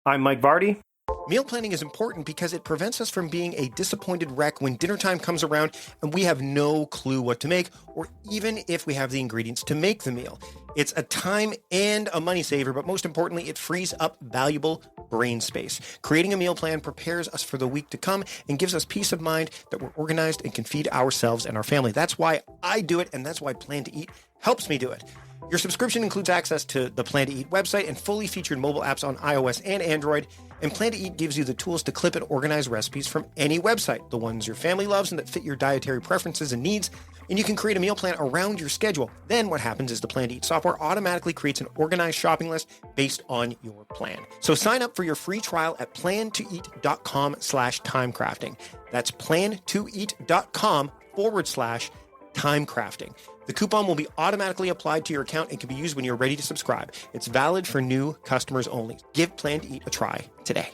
I'm Mike Vardy. Meal planning is important because it prevents us from being a disappointed wreck when dinner time comes around and we have no clue what to make, or even if we have the ingredients to make the meal. It's a time and a money saver, but most importantly, it frees up valuable brain space. Creating a meal plan prepares us for the week to come and gives us peace of mind that we're organized and can feed ourselves and our family. That's why I do it, and that's why Plan to Eat helps me do it. Your subscription includes access to the Plan to Eat website and fully featured mobile apps on iOS and Android. And Plan to Eat gives you the tools to clip and organize recipes from any website, the ones your family loves and that fit your dietary preferences and needs. And you can create a meal plan around your schedule. Then what happens is the Plan to Eat software automatically creates an organized shopping list based on your plan. So sign up for your free trial at plantoeat.com/timecrafting. That's plantoeat.com/timecrafting. The coupon will be automatically applied to your account and can be used when you're ready to subscribe. It's valid for new customers only. Give Plan to Eat a try today.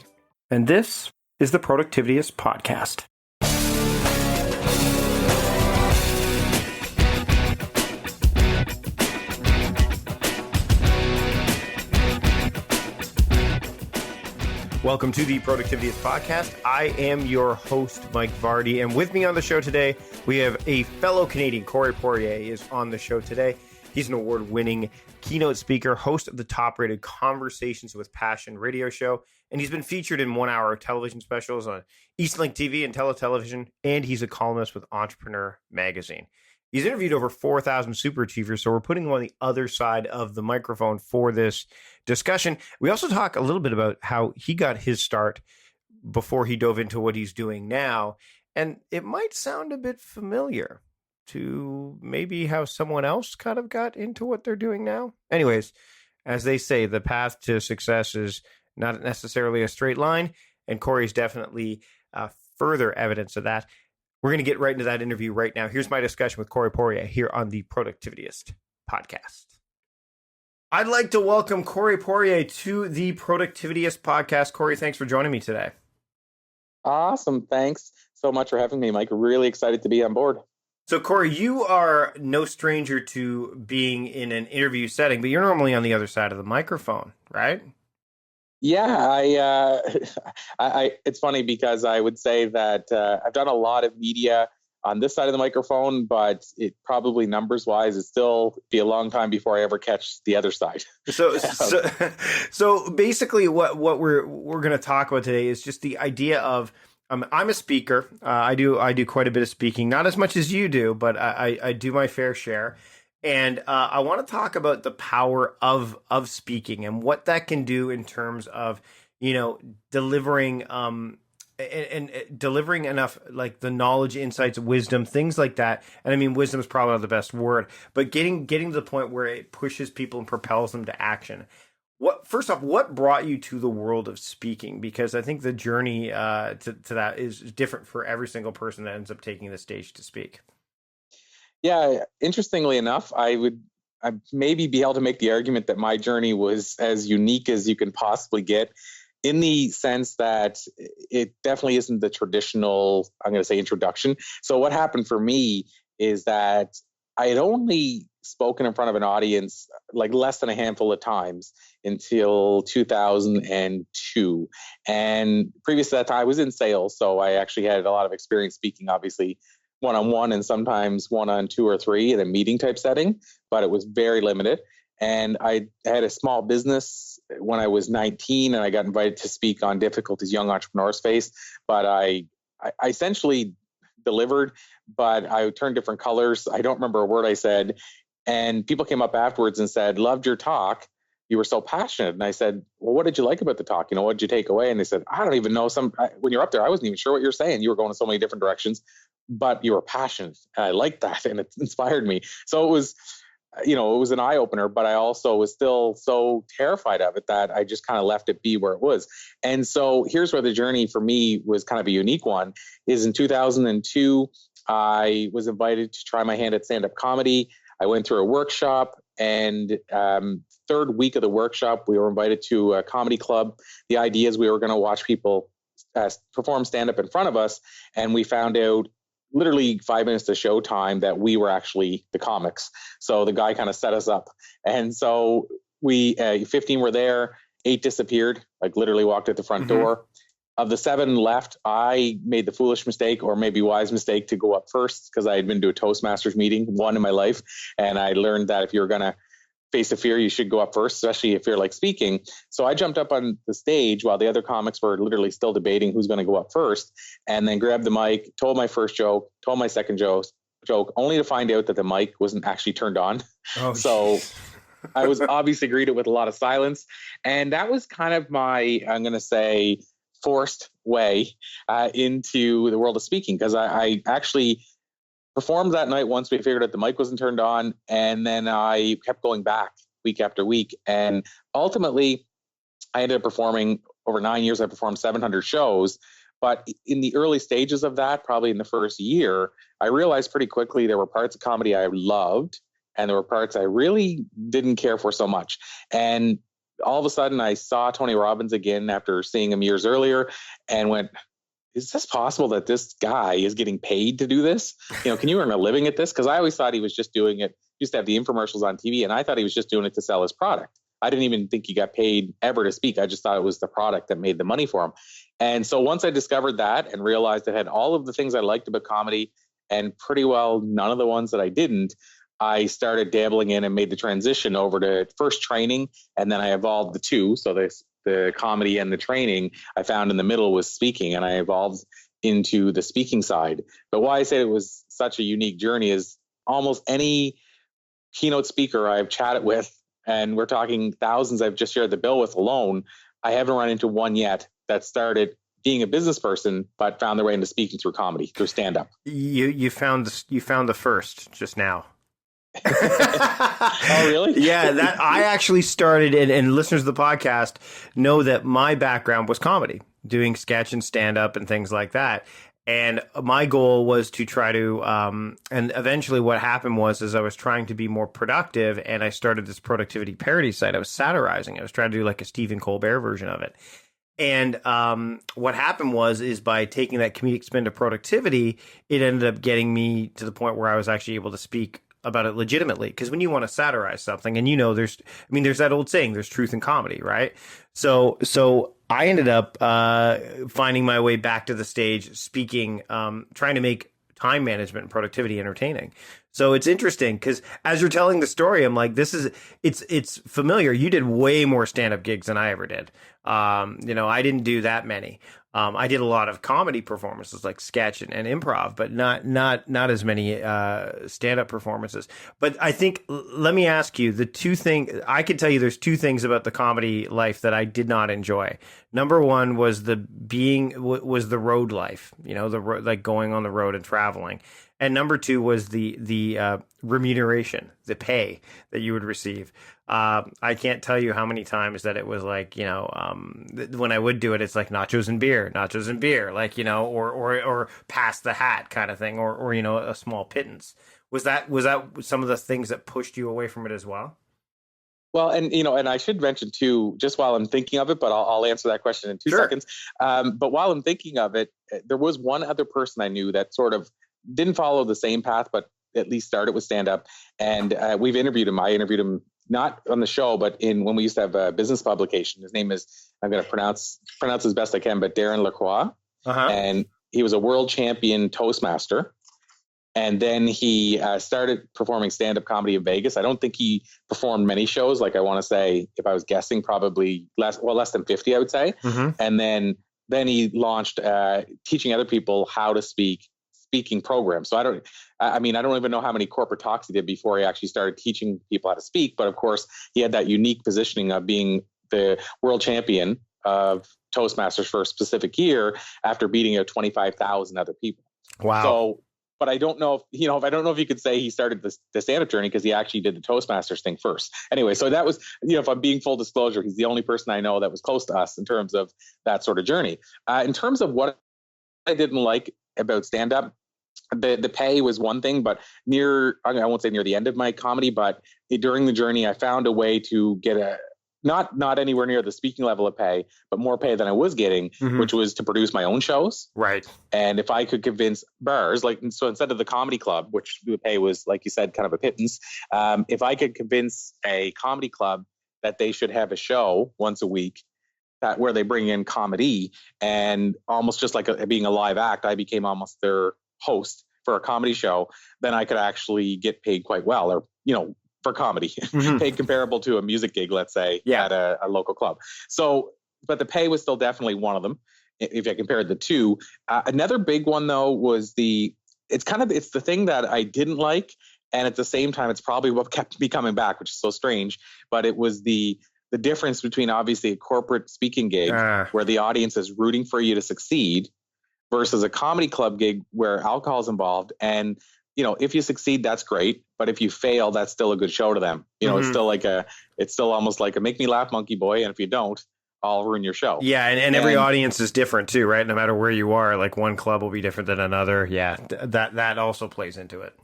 And this is the Productivityist Podcast. Welcome to the Productivityist Podcast. I am your host, Mike Vardy, and with me on the show today, we have a fellow Canadian, Corey Poirier, is on the show today. He's an award-winning keynote speaker, host of the top-rated Conversations with Passion radio show, and he's been featured in one-hour television specials on Eastlink TV and Teletelevision, and he's a columnist with Entrepreneur Magazine. He's interviewed over 4,000 super achievers, so we're putting him on the other side of the microphone for this discussion. We also talk a little bit about how he got his start before he dove into what he's doing now, and it might sound a bit familiar to maybe how someone else kind of got into what they're doing now. Anyways, as they say, the path to success is not necessarily a straight line, and Corey's definitely further evidence of that. We're going to get right into that interview right now. Here's my discussion with Corey Poirier here on the Productivityist Podcast. I'd like to welcome Corey Poirier to the Productivityist Podcast. Corey, thanks for joining me today. Awesome. Thanks so much for having me, Mike. Really excited to be on board. So, Corey, you are no stranger to being in an interview setting, but you're normally on the other side of the microphone, right? Yeah, it's funny because I would say that I've done a lot of media on this side of the microphone, but it probably numbers-wise, it still be a long time before I ever catch the other side. So basically, what we're going to talk about today is just the idea of I'm a speaker. I do quite a bit of speaking, not as much as you do, but I do my fair share. And I want to talk about the power of speaking and what that can do in terms of, delivering and delivering enough, like the knowledge, insights, wisdom, things like that. And I mean, wisdom is probably not the best word, but getting to the point where it pushes people and propels them to action. First off, what brought you to the world of speaking? Because I think the journey to that is different for every single person that ends up taking the stage to speak. Yeah, interestingly enough, I'd maybe be able to make the argument that my journey was as unique as you can possibly get, in the sense that it definitely isn't the traditional, I'm going to say, introduction. So what happened for me is that I had only spoken in front of an audience like less than a handful of times until 2002. And previous to that time, I was in sales. So I actually had a lot of experience speaking, obviously, one-on-one and sometimes one-on-two or three in a meeting type setting, but it was very limited. And I had a small business when I was 19, and I got invited to speak on difficulties young entrepreneurs face. But I essentially delivered, but I turned different colors. I don't remember a word I said. And people came up afterwards and said, "Loved your talk. You were so passionate." And I said, "Well, what did you like about the talk? What did you take away?" And they said, "I don't even know. When you're up there, I wasn't even sure what you're saying. You were going in so many different directions, but you were passionate." And I liked that, and it inspired me. So it was, it was an eye opener, but I also was still so terrified of it that I just kind of left it be where it was. And so here's where the journey for me was kind of a unique one, is in 2002, I was invited to try my hand at stand-up comedy. I went through a workshop, and third week of the workshop, we were invited to a comedy club. The idea is we were going to watch people perform stand-up in front of us, and we found out literally 5 minutes to showtime that we were actually the comics. So the guy kind of set us up. And so we 15 were there, 8 disappeared, like literally walked out the front door. Of the 7 left, I made the foolish mistake, or maybe wise mistake, to go up first, because I had been to a Toastmasters meeting, one in my life. And I learned that if you're going to face a fear, you should go up first, especially if you're like speaking. So I jumped up on the stage while the other comics were literally still debating who's going to go up first, and then grabbed the mic, told my first joke, told my second joke, only to find out that the mic wasn't actually turned on. So I was obviously greeted with a lot of silence. And that was kind of my, I'm going to say, forced way into the world of speaking, because I actually performed that night once we figured out the mic wasn't turned on, and then I kept going back week after week, and ultimately I ended up performing over 9 years. I performed 700 shows, but in the early stages of that, probably in the first year, I realized pretty quickly there were parts of comedy I loved and there were parts I really didn't care for so much. And all of a sudden I saw Tony Robbins again after seeing him years earlier and went, is this possible that this guy is getting paid to do this? Can you earn a living at this? Because I always thought he was just doing it, used to have the infomercials on TV, and I thought he was just doing it to sell his product. I didn't even think he got paid ever to speak. I just thought it was the product that made the money for him. And so once I discovered that and realized it had all of the things I liked about comedy and pretty well none of the ones that I didn't, I started dabbling in and made the transition over to first training, and then I evolved the two. So the comedy and the training I found in the middle was speaking, and I evolved into the speaking side. But why I said it was such a unique journey is almost any keynote speaker I've chatted with, and we're talking thousands I've just shared the bill with alone, I haven't run into one yet that started being a business person but found their way into speaking through comedy, through stand-up. You found the first just now. Oh, really? Yeah, that I actually started, and listeners of the podcast know that my background was comedy, doing sketch and stand-up and things like that. And my goal was to try to, and eventually what happened was I was trying to be more productive, and I started this productivity parody site. I was satirizing. I was trying to do like a Stephen Colbert version of it. And what happened is by taking that comedic spin to productivity, it ended up getting me to the point where I was actually able to speak about it legitimately. Because when you want to satirize something, and there's that old saying, there's truth in comedy, right? So I ended up finding my way back to the stage, speaking, trying to make time management and productivity entertaining. So it's interesting because as you're telling the story, I'm like, it's familiar. You did way more stand-up gigs than I ever did. I didn't do that many. I did a lot of comedy performances like sketch and improv, but not as many stand-up performances. But I think, let me ask you, the two things I could tell you, there's two things about the comedy life that I did not enjoy. Number one was the road life, like going on the road and traveling. And number two was the remuneration, the pay that you would receive. I can't tell you how many times that it was like, when I would do it, it's like nachos and beer, like, or pass the hat kind of thing, or a small pittance. Was that some of the things that pushed you away from it as well? Well, and I should mention too, just while I'm thinking of it, but I'll answer that question in 2 seconds. But while I'm thinking of it, there was one other person I knew that sort of didn't follow the same path, but at least started with stand-up. And we've interviewed him. I interviewed him not on the show, but when we used to have a business publication. His name is, I'm going to pronounce as best I can, but Darren Lacroix. And he was a world champion Toastmaster. And then he started performing stand-up comedy in Vegas. I don't think he performed many shows. Like, I want to say, if I was guessing, probably less than 50, I would say. And then he launched teaching other people how to speaking programs. So I don't even know how many corporate talks he did before he actually started teaching people how to speak. But of course, he had that unique positioning of being the world champion of Toastmasters for a specific year after beating out 25,000 other people. Wow. So, but I don't know if you could say he started the stand-up journey because he actually did the Toastmasters thing first. Anyway, so that was, if I'm being full disclosure, he's the only person I know that was close to us in terms of that sort of journey. In terms of what I didn't like about stand-up, the pay was one thing, but I won't say near the end of my comedy, but during the journey, I found a way to get not anywhere near the speaking level of pay, but more pay than I was getting, which was to produce my own shows. Right. And if I could convince bars, so instead of the comedy club, which the pay was, like you said, kind of a pittance, if I could convince a comedy club that they should have a show once a week where they bring in comedy, and almost just like being a live act, I became almost their host for a comedy show. Then I could actually get paid quite well, or, for comedy, paid comparable to a music gig, let's say, at a local club. So, but the pay was still definitely one of them if I compared the two. Another big one though was it's the thing that I didn't like. And at the same time, it's probably what kept me coming back, which is so strange. But it was the difference between obviously a corporate speaking gig where the audience is rooting for you to succeed versus a comedy club gig where alcohol is involved. And, if you succeed, that's great. But if you fail, that's still a good show to them. It's still almost like a make me laugh monkey boy. And if you don't, I'll ruin your show. Yeah. And every audience is different too, right? No matter where you are, like one club will be different than another. Yeah. That also plays into it.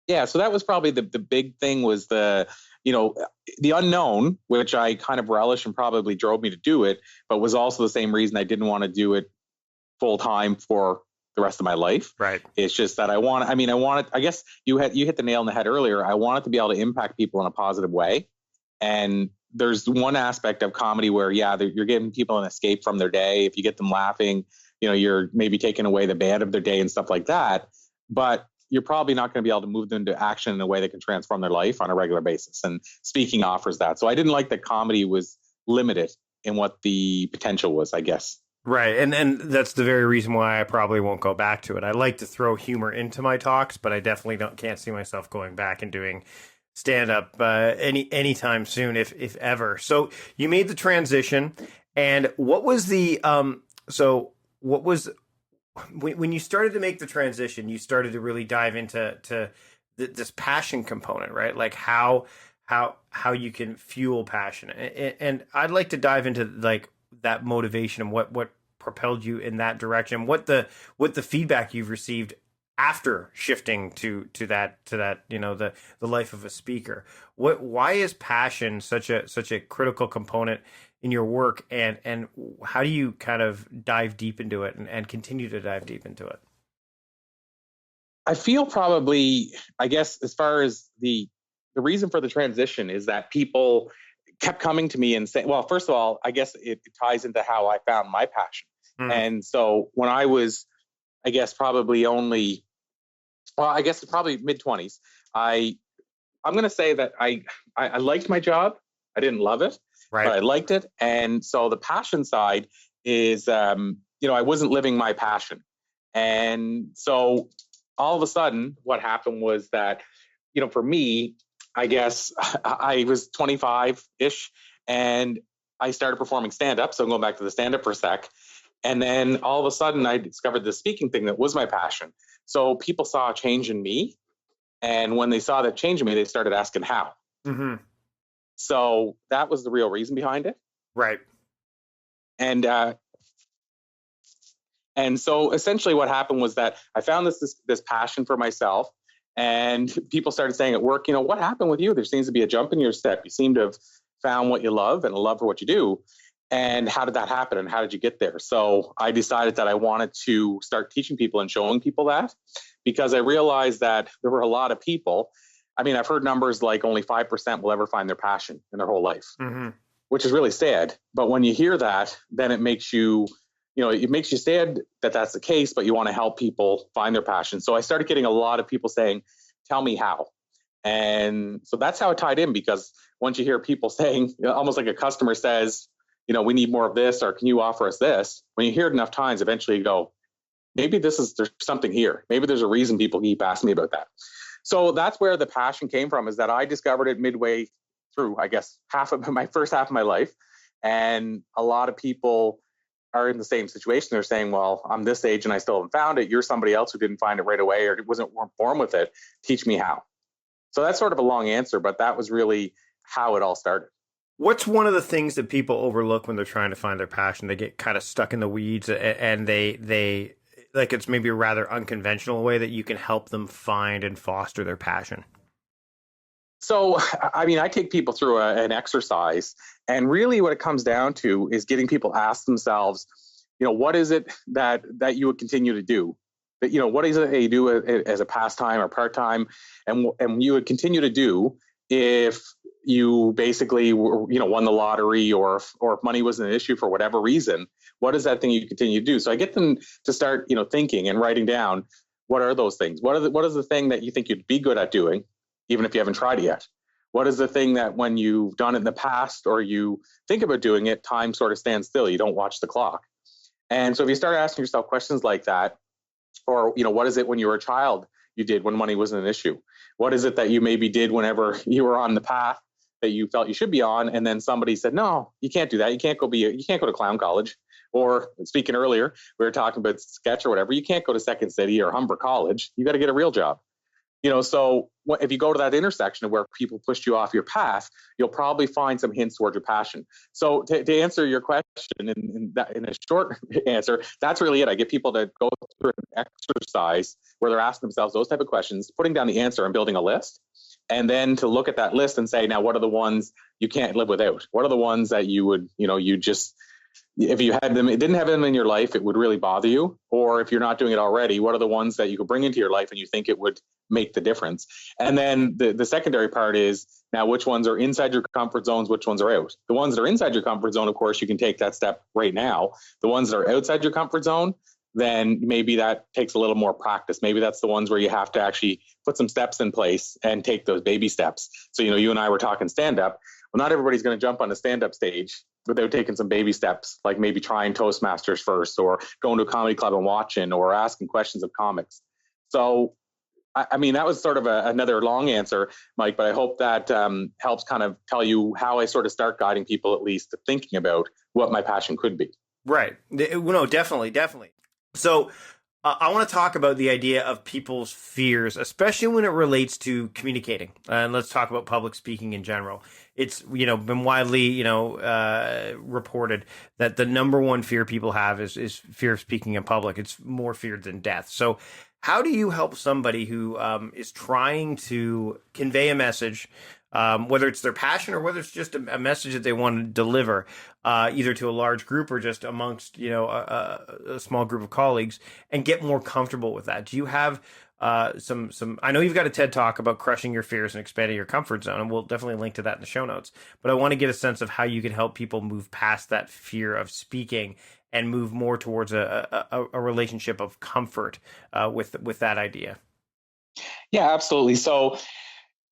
Yeah. So that was probably the big thing was the unknown, which I kind of relish and probably drove me to do it, but was also the same reason I didn't want to do it full time for the rest of my life. Right. It's just that I guess you hit the nail on the head earlier. I wanted to be able to impact people in a positive way. And there's one aspect of comedy where, you're giving people an escape from their day. If you get them laughing, you're maybe taking away the bad of their day and stuff like that. But you're probably not going to be able to move them into action in a way that can transform their life on a regular basis. And speaking offers that. So I didn't like that comedy was limited in what the potential was, I guess. Right. And that's the very reason why I probably won't go back to it. I like to throw humor into my talks, but I definitely can't see myself going back and doing stand-up anytime soon, if ever. So you made the transition, and what was when you started to make the transition, you started to really dive into this passion component, right? Like how you can fuel passion. And I'd like to dive into like that motivation and what propelled you in that direction, what the feedback you've received after shifting to that the life of a speaker. Why is passion such a critical component in your work, and how do you kind of dive deep into it and continue to dive deep into it? I feel probably, I guess, as far as the reason for the transition is that people kept coming to me and saying, well, first of all, I guess it ties into how I found my passion. And so when I was, I guess, probably mid-20s, I'm going to say that I liked my job. I didn't love it, right, but I liked it. And so the passion side is, I wasn't living my passion. And so all of a sudden what happened was that, for me, I guess I was 25-ish and I started performing stand-up. So I'm going back to the stand-up for a sec. And then all of a sudden I discovered the speaking thing that was my passion. So people saw a change in me. And when they saw that change in me, they started asking how. Mm-hmm. So that was the real reason behind it. Right. And so essentially what happened was that I found this passion for myself, and people started saying at work, what happened with you? There seems to be a jump in your step. You seem to have found what you love and a love for what you do. And how did that happen? And how did you get there? So I decided that I wanted to start teaching people and showing people that, because I realized that there were a lot of people. I mean, I've heard numbers like only 5% will ever find their passion in their whole life, which is really sad. But when you hear that, then it makes you, it makes you sad that that's the case, but you want to help people find their passion. So I started getting a lot of people saying, tell me how. And so that's how it tied in, because once you hear people saying, almost like a customer says, we need more of this, or can you offer us this? When you hear it enough times, eventually you go, maybe there's something here. Maybe there's a reason people keep asking me about that. So that's where the passion came from, is that I discovered it midway through, I guess, first half of my life. And a lot of people are in the same situation. They're saying, well, I'm this age and I still haven't found it. You're somebody else who didn't find it right away or wasn't born with it. Teach me how. So that's sort of a long answer, but that was really how it all started. What's one of the things that people overlook when they're trying to find their passion? They get kind of stuck in the weeds, and they like, it's maybe a rather unconventional way that you can help them find and foster their passion. So, I mean, I take people through an exercise, and really what it comes down to is getting people to ask themselves, what is it that you would continue to do? That, what is it that you do as a pastime or part-time, and you would continue to do if you basically won the lottery, or if money was an issue for whatever reason, what is that thing you continue to do? So I get them to start thinking and writing down, what are those things? What is the thing that you think you'd be good at doing, even if you haven't tried it yet? What is the thing that when you've done it in the past or you think about doing it, time sort of stands still, you don't watch the clock? And so if you start asking yourself questions like that, or what is it when you were a child you did when money wasn't an issue? What is it that you maybe did whenever you were on the path that you felt you should be on, and then somebody said, no, you can't do that. You can't go to clown college. Or speaking earlier, we were talking about sketch or whatever. You can't go to Second City or Humber College. You got to get a real job. So if you go to that intersection of where people pushed you off your path, you'll probably find some hints towards your passion. So to answer your question in a short answer, that's really it. I get people to go through an exercise where they're asking themselves those type of questions, putting down the answer and building a list. And then to look at that list and say, now, what are the ones you can't live without? What are the ones that you would, you just, if you had them, it didn't have them in your life, it would really bother you? Or if you're not doing it already, what are the ones that you could bring into your life and you think it would make the difference? And then the secondary part is, now, which ones are inside your comfort zones, which ones are out? The ones that are inside your comfort zone, of course, you can take that step right now. The ones that are outside your comfort zone, then maybe that takes a little more practice. Maybe that's the ones where you have to actually put some steps in place and take those baby steps. So, you and I were talking stand-up. Well, not everybody's going to jump on the stand-up stage without taking some baby steps, like maybe trying Toastmasters first, or going to a comedy club and watching, or asking questions of comics. So, I mean, that was sort of another long answer, Mike, but I hope that helps kind of tell you how I sort of start guiding people, at least thinking about what my passion could be. Right. No, definitely. So I want to talk about the idea of people's fears, especially when it relates to communicating. And let's talk about public speaking in general. It's, been widely, reported that the number one fear people have is fear of speaking in public. It's more feared than death. So how do you help somebody who is trying to convey a message, whether it's their passion or whether it's just a message that they want to deliver, either to a large group or just amongst, a small group of colleagues, and get more comfortable with that? Do you have some, I know you've got a TED Talk about crushing your fears and expanding your comfort zone, and we'll definitely link to that in the show notes. But I want to get a sense of how you can help people move past that fear of speaking and move more towards a relationship of comfort with that idea. Yeah, absolutely. So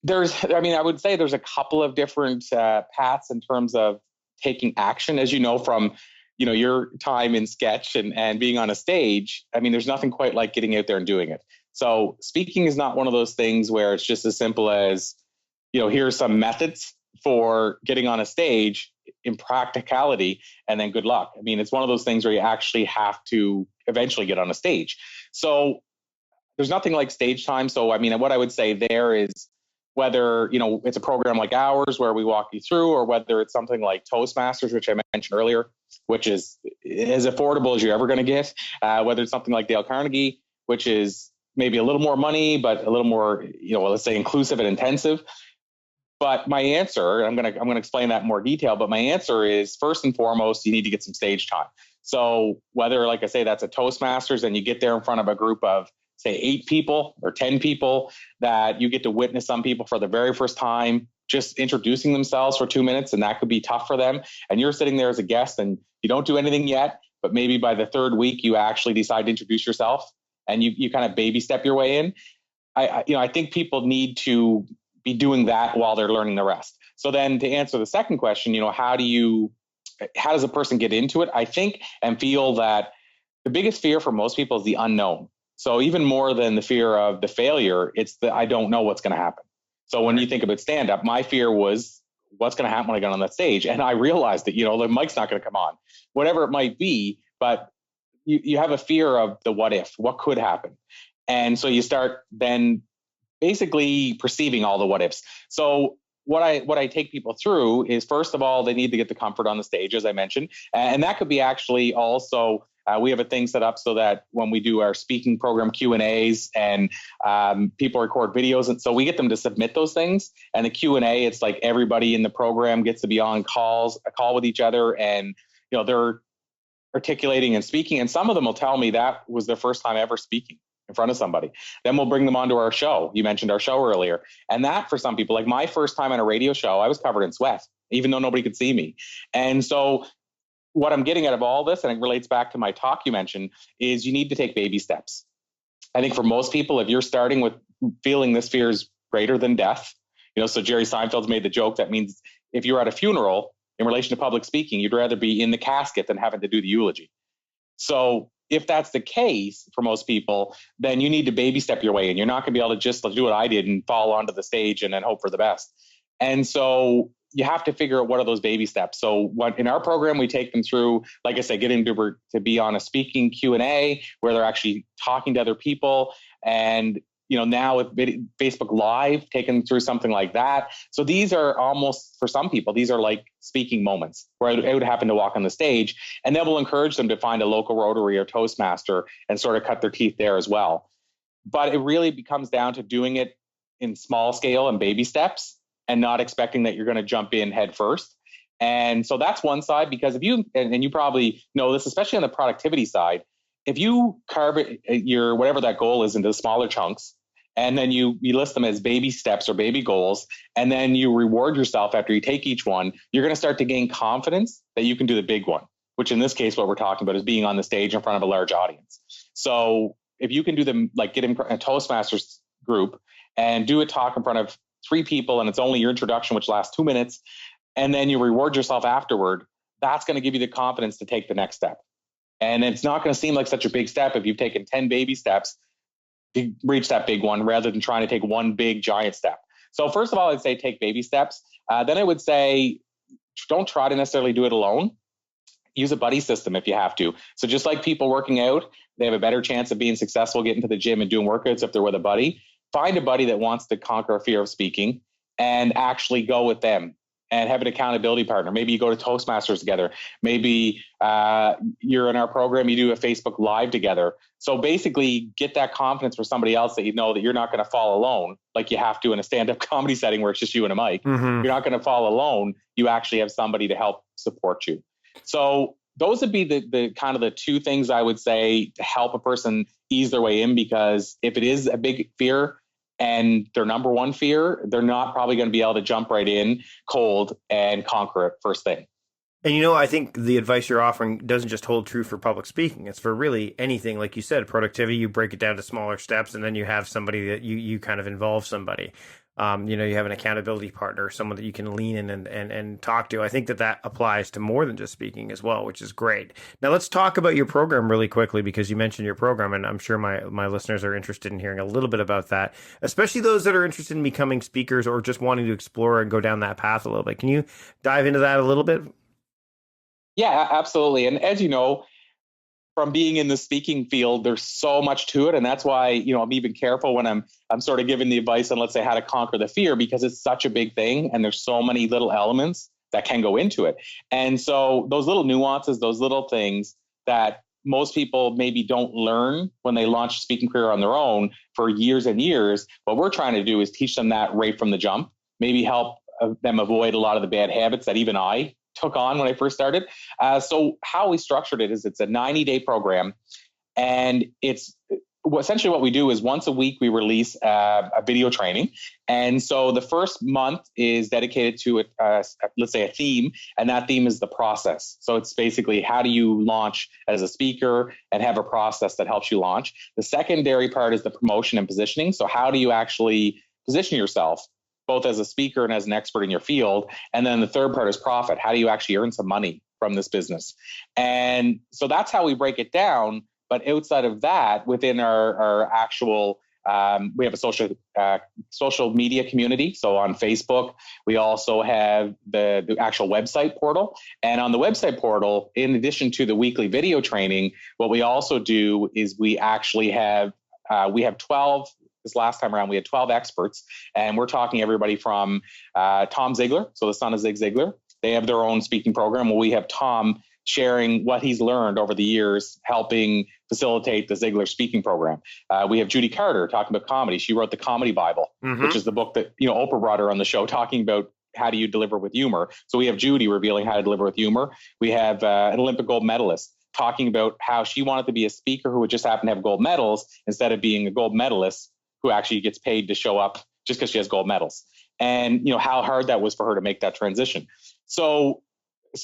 I would say there's a couple of different paths in terms of taking action, as you know, from, your time in sketch and being on a stage. I mean, there's nothing quite like getting out there and doing it. So speaking is not one of those things where it's just as simple as, here's some methods for getting on a stage in practicality, and then good luck. I mean, it's one of those things where you actually have to eventually get on a stage. So there's nothing like stage time. So, I mean, what I would say there is, whether, it's a program like ours where we walk you through, or whether it's something like Toastmasters, which I mentioned earlier, which is as affordable as you're ever going to get, whether it's something like Dale Carnegie, which is maybe a little more money, but a little more, let's say inclusive and intensive. But my answer, I'm going to explain that in more detail, but my answer is, first and foremost, you need to get some stage time. So whether, like I say, that's a Toastmasters and you get there in front of a group of, say, 8 people or 10 people, that you get to witness some people for the very first time, just introducing themselves for 2 minutes, and that could be tough for them. And you're sitting there as a guest and you don't do anything yet, but maybe by the 3rd week, you actually decide to introduce yourself and you kind of baby step your way in. I think people need to be doing that while they're learning the rest. So then to answer the second question, how does a person get into it? I think and feel that the biggest fear for most people is the unknown. So even more than the fear of the failure, it's the I don't know what's going to happen. So when you think about stand-up, my fear was what's going to happen when I get on that stage. And I realized that, the mic's not going to come on, whatever it might be, but you have a fear of the what if, what could happen. And so you start then basically perceiving all the what ifs. So what I take people through is, first of all, they need to get the comfort on the stage, as I mentioned. And that could be actually also, we have a thing set up so that when we do our speaking program Q&As and people record videos, and so we get them to submit those things. And the Q&A, it's like everybody in the program gets to be on a call with each other, and they're articulating and speaking. And some of them will tell me that was their first time ever speaking in front of somebody. Then we'll bring them onto our show. You mentioned our show earlier. And that for some people, like my first time on a radio show, I was covered in sweat, even though nobody could see me. And so what I'm getting out of all this, and it relates back to my talk you mentioned, is you need to take baby steps. I think for most people, if you're starting with feeling this fear is greater than death, so Jerry Seinfeld's made the joke that means if you're at a funeral in relation to public speaking, you'd rather be in the casket than having to do the eulogy. So if that's the case for most people, then you need to baby step your way in. You're not going to be able to just do what I did and fall onto the stage and then hope for the best. And so you have to figure out what are those baby steps. So in our program, we take them through, like I said, getting to be on a speaking Q&A where they're actually talking to other people. And now with Facebook Live, taken through something like that. So these are almost, for some people, these are like speaking moments where I would happen to walk on the stage, and then we'll encourage them to find a local Rotary or Toastmaster and sort of cut their teeth there as well. But it really becomes down to doing it in small scale and baby steps and not expecting that you're going to jump in head first. And so that's one side, because if you, and you probably know this, especially on the productivity side, if you carve your whatever that goal is into smaller chunks, and then you list them as baby steps or baby goals, and then you reward yourself after you take each one, you're going to start to gain confidence that you can do the big one, which in this case, what we're talking about is being on the stage in front of a large audience. So if you can do them, like get in a Toastmasters group and do a talk in front of 3 people, and it's only your introduction, which lasts 2 minutes, and then you reward yourself afterward, that's going to give you the confidence to take the next step. And it's not going to seem like such a big step if you've taken 10 baby steps to reach that big one, rather than trying to take one big giant step. So first of all, I'd say take baby steps. Then I would say don't try to necessarily do it alone. Use a buddy system if you have to. So just like people working out, they have a better chance of being successful getting to the gym and doing workouts if they're with a buddy. Find a buddy that wants to conquer a fear of speaking and actually go with them and have an accountability partner. Maybe you go to Toastmasters together. Maybe you're in our program, you do a Facebook Live together. So basically get that confidence for somebody else that you know that you're not going to fall alone like you have to in a stand-up comedy setting where it's just you and a mic. Mm-hmm. You're not going to fall alone. You actually have somebody to help support you. So those would be the kind of the 2 things I would say to help a person ease their way in, because if it is a big fear and their number one fear, they're not probably going to be able to jump right in cold and conquer it first thing. And, I think the advice you're offering doesn't just hold true for public speaking. It's for really anything. Like you said, productivity, you break it down to smaller steps, and then you have somebody that you kind of involve somebody. You have an accountability partner, someone that you can lean in and talk to. I think that applies to more than just speaking as well, which is great. Now let's talk about your program really quickly, because you mentioned your program, and I'm sure my listeners are interested in hearing a little bit about that, especially those that are interested in becoming speakers or just wanting to explore and go down that path a little bit. Can you dive into that a little bit? Yeah, absolutely. And as you know, from being in the speaking field, there's so much to it. And that's why, I'm even careful when I'm sort of giving the advice on, let's say, how to conquer the fear, because it's such a big thing. And there's so many little elements that can go into it. And so those little nuances, those little things that most people maybe don't learn when they launch a speaking career on their own for years and years, what we're trying to do is teach them that right from the jump, maybe help them avoid a lot of the bad habits that even I took on when I first started. So how we structured it is it's a 90-day program, and it's essentially what we do is once a week we release a video training. And so the first month is dedicated to let's say a theme, and that theme is the process. So it's basically how do you launch as a speaker and have a process that helps you launch. The secondary part is the promotion and positioning. So how do you actually position yourself both as a speaker and as an expert in your field? And then the third part is profit. How do you actually earn some money from this business? And so that's how we break it down. But outside of that, within our actual, we have a social media community. So on Facebook, we also have the actual website portal. And on the website portal, in addition to the weekly video training, what we also do is we actually have, we have 12. This last time around, we had 12 experts, and we're talking everybody from Tom Ziglar, so the son of Zig Ziglar. They have their own speaking program. Well, we have Tom sharing what he's learned over the years, helping facilitate the Ziglar speaking program. We have Judy Carter talking about comedy. She wrote the Comedy Bible, which is the book that Oprah brought her on the show, talking about how do you deliver with humor. So we have Judy revealing how to deliver with humor. We have an Olympic gold medalist, talking about how she wanted to be a speaker who would just happen to have gold medals instead of being a gold medalist who actually gets paid to show up just because she has gold medals. And, how hard that was for her to make that transition. So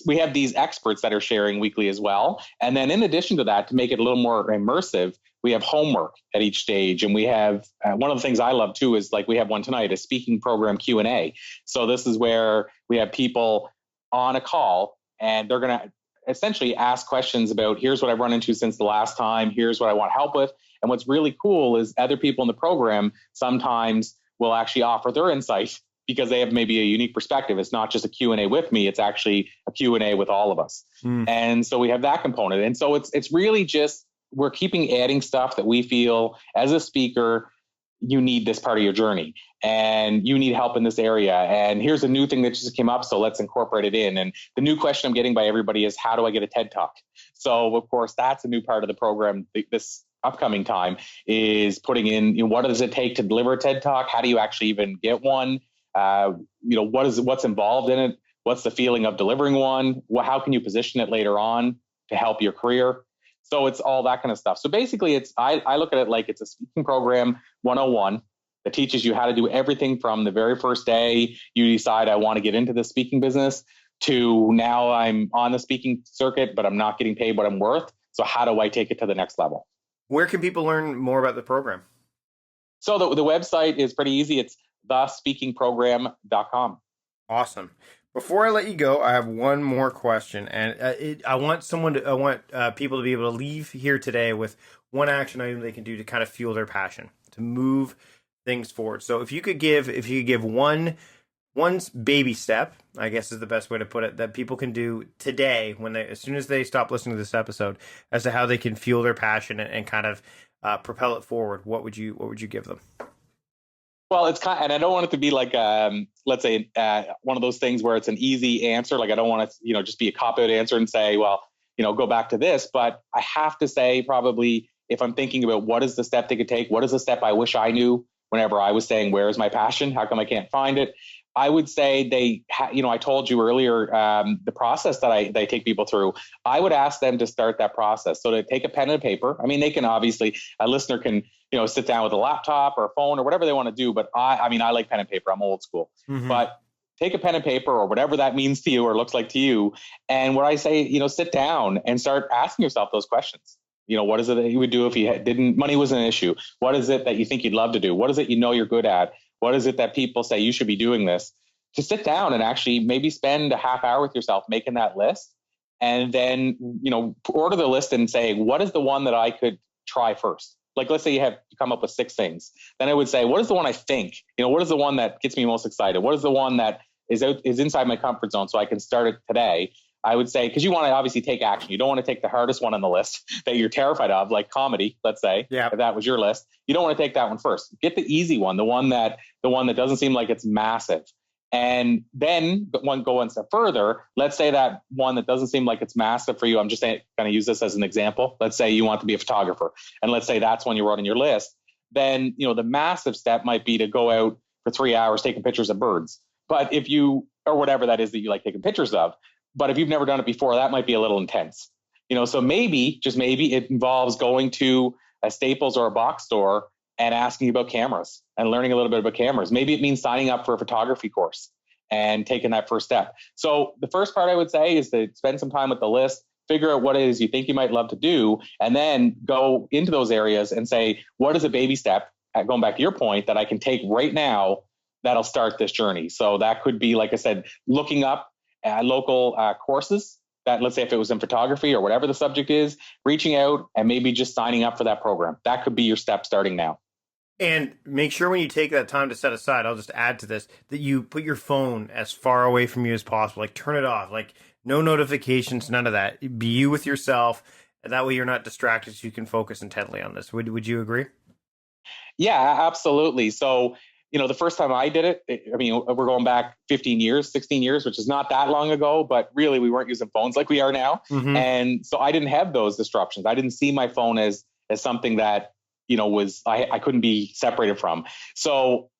we have these experts that are sharing weekly as well. And then in addition to that, to make it a little more immersive, we have homework at each stage. And we have, one of the things I love too, is like we have one tonight, a speaking program Q&A. So this is where we have people on a call and they're going to essentially ask questions about, here's what I've run into since the last time, here's what I want help with. And what's really cool is other people in the program sometimes will actually offer their insight because they have maybe a unique perspective. It's not just a Q&A with me, it's actually a Q&A with all of us. And so we have that component. And so it's really just, we're adding stuff that we feel as a speaker, you need this part of your journey and you need help in this area. And here's a new thing that just came up, so let's incorporate it in. And the new question I'm getting by everybody is, how do I get a TED Talk? So of course, that's a new part of the program. This upcoming time is putting in, what does it take to deliver a TED Talk? How do you actually even get one? What's involved in it? What's the feeling of delivering one? How can you position it later on to help your career? So it's all that kind of stuff. So basically I look at it like it's a speaking program 101 that teaches you how to do everything from the very first day you decide I want to get into the speaking business to now I'm on the speaking circuit, but I'm not getting paid what I'm worth. So how do I take it to the next level? Where can people learn more about the program? So the website is pretty easy. It's thespeakingprogram.com. Awesome. Before I let you go, I have one more question, and I want people to be able to leave here today with one action item they can do to kind of fuel their passion, to move things forward. So if you could give one baby step, I guess is the best way to put it, that people can do today as soon as they stop listening to this episode, as to how they can fuel their passion and kind of propel it forward, what would you give them? Well, it's and I don't want it to be like, let's say, one of those things where it's an easy answer. Like I don't want to, just be a cop-out answer and say, well, go back to this. But I have to say, probably, if I'm thinking about what is the step they could take, what is the step I wish I knew whenever I was saying, where is my passion? How come I can't find it? I would say I told you earlier, the process that they take people through, I would ask them to start that process. So to take a pen and paper, I mean, they can obviously, a listener can, sit down with a laptop or a phone or whatever they want to do. But I like pen and paper. I'm old school, but take a pen and paper or whatever that means to you or looks like to you. And what I say, sit down and start asking yourself those questions. What is it that you would do if you money wasn't an issue? What is it that you think you'd love to do? What is it you're good at? What is it that people say you should be doing this? To sit down and actually maybe spend a half hour with yourself making that list, and then, order the list and say, what is the one that I could try first? Like, let's say you come up with 6 things. Then I would say, what is the one I think? What is the one that gets me most excited? What is the one that is inside my comfort zone so I can start it today? I would say, because you want to obviously take action. You don't want to take the hardest one on the list that you're terrified of, like comedy, let's say, if that was your list. You don't want to take that one first. Get the easy one, the one that doesn't seem like it's massive. And then go one step further. Let's say that one that doesn't seem like it's massive for you. I'm just going to use this as an example. Let's say you want to be a photographer, and let's say that's one you wrote on your list. Then, the massive step might be to go out for 3 hours taking pictures of birds. But or whatever that is that you like taking pictures of. But if you've never done it before, that might be a little intense. So maybe, just maybe, it involves going to a Staples or a box store and asking about cameras and learning a little bit about cameras. Maybe it means signing up for a photography course and taking that first step. So the first part I would say is to spend some time with the list, figure out what it is you think you might love to do, and then go into those areas and say, what is a baby step, going back to your point, that I can take right now that'll start this journey? So that could be, like I said, looking up local courses that, let's say if it was in photography or whatever the subject is, reaching out and maybe just signing up for that program. That could be your step starting now. And make sure when you take that time to set aside, I'll just add to this, that you put your phone as far away from you as possible. Like, turn it off. Like, no notifications, none of that. Be you with yourself. And that way you're not distracted, so you can focus intently on this. Would you agree? Yeah, absolutely. So, the first time I did it, we're going back 15 years, 16 years, which is not that long ago, but really we weren't using phones like we are now. And so I didn't have those disruptions. I didn't see my phone as something that, I couldn't be separated from. So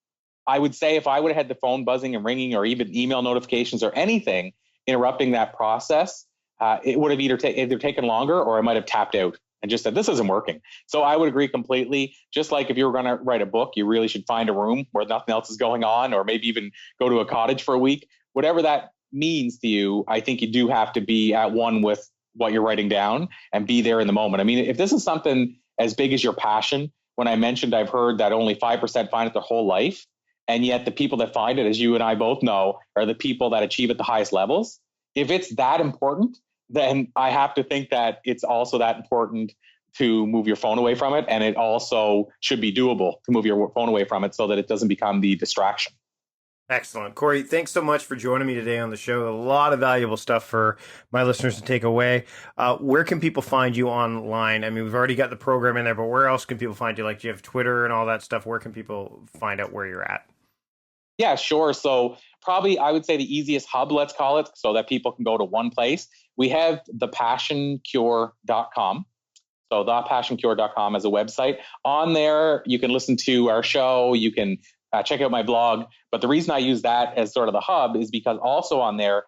I would say if I would have had the phone buzzing and ringing or even email notifications or anything interrupting that process, it would have either taken longer, or I might have tapped out and just said, this isn't working. So I would agree completely. Just like if you were going to write a book, you really should find a room where nothing else is going on, or maybe even go to a cottage for a week. Whatever that means to you, I think you do have to be at one with what you're writing down and be there in the moment. I mean, if this is something as big as your passion, when I mentioned I've heard that only 5% find it their whole life, and yet the people that find it, as you and I both know, are the people that achieve at the highest levels. If it's that important, then I have to think that it's also that important to move your phone away from it. And it also should be doable to move your phone away from it so that it doesn't become the distraction. Excellent. Corey, thanks so much for joining me today on the show. A lot of valuable stuff for my listeners to take away. Where can people find you online? I mean, we've already got the program in there, but where else can people find you? Like, do you have Twitter and all that stuff? Where can people find out where you're at? Yeah, sure. So probably I would say the easiest hub, let's call it, so that people can go to one place. We have thepassioncure.com. So thepassioncure.com is a website. On there, you can listen to our show. You can check out my blog. But the reason I use that as sort of the hub is because also on there,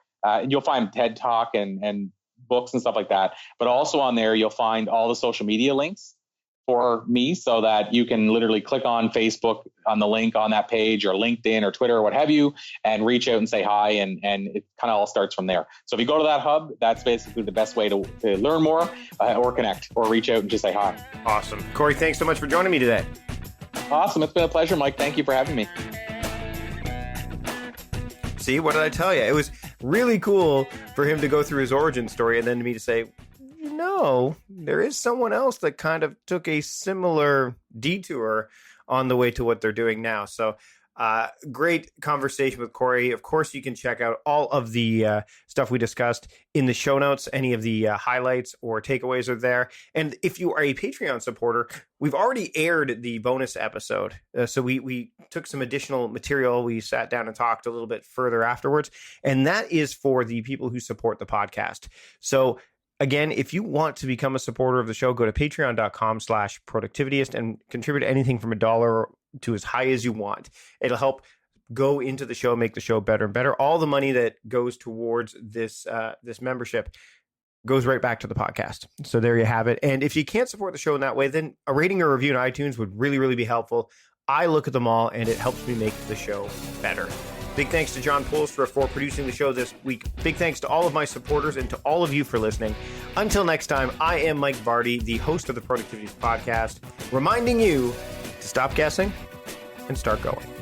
you'll find TED Talk and books and stuff like that. But also on there, you'll find all the social media links for me, so that you can literally click on Facebook on the link on that page, or LinkedIn or Twitter or what have you, and reach out and say hi. And it kind of all starts from there. So if you go to that hub, that's basically the best way to learn more or connect or reach out and just say hi. Awesome. Corey, thanks so much for joining me today. Awesome. It's been a pleasure, Mike. Thank you for having me. See, what did I tell you? It was really cool for him to go through his origin story, and then to me to say, no, there is someone else that kind of took a similar detour on the way to what they're doing now. So great conversation with Corey. Of course, you can check out all of the stuff we discussed in the show notes. Any of the highlights or takeaways are there. And if you are a Patreon supporter, we've already aired the bonus episode. So we took some additional material. We sat down and talked a little bit further afterwards. And that is for the people who support the podcast. So again, if you want to become a supporter of the show, go to patreon.com/productivityist and contribute anything from $1 to as high as you want. It'll help go into the show, make the show better and better. All the money that goes towards this membership goes right back to the podcast. So there you have it. And if you can't support the show in that way, then a rating or review on iTunes would really, really be helpful. I look at them all, and it helps me make the show better. Big thanks to John Polstra for producing the show this week. Big thanks to all of my supporters and to all of you for listening. Until next time, I am Mike Vardy, the host of the Productivities Podcast, reminding you to stop guessing and start going.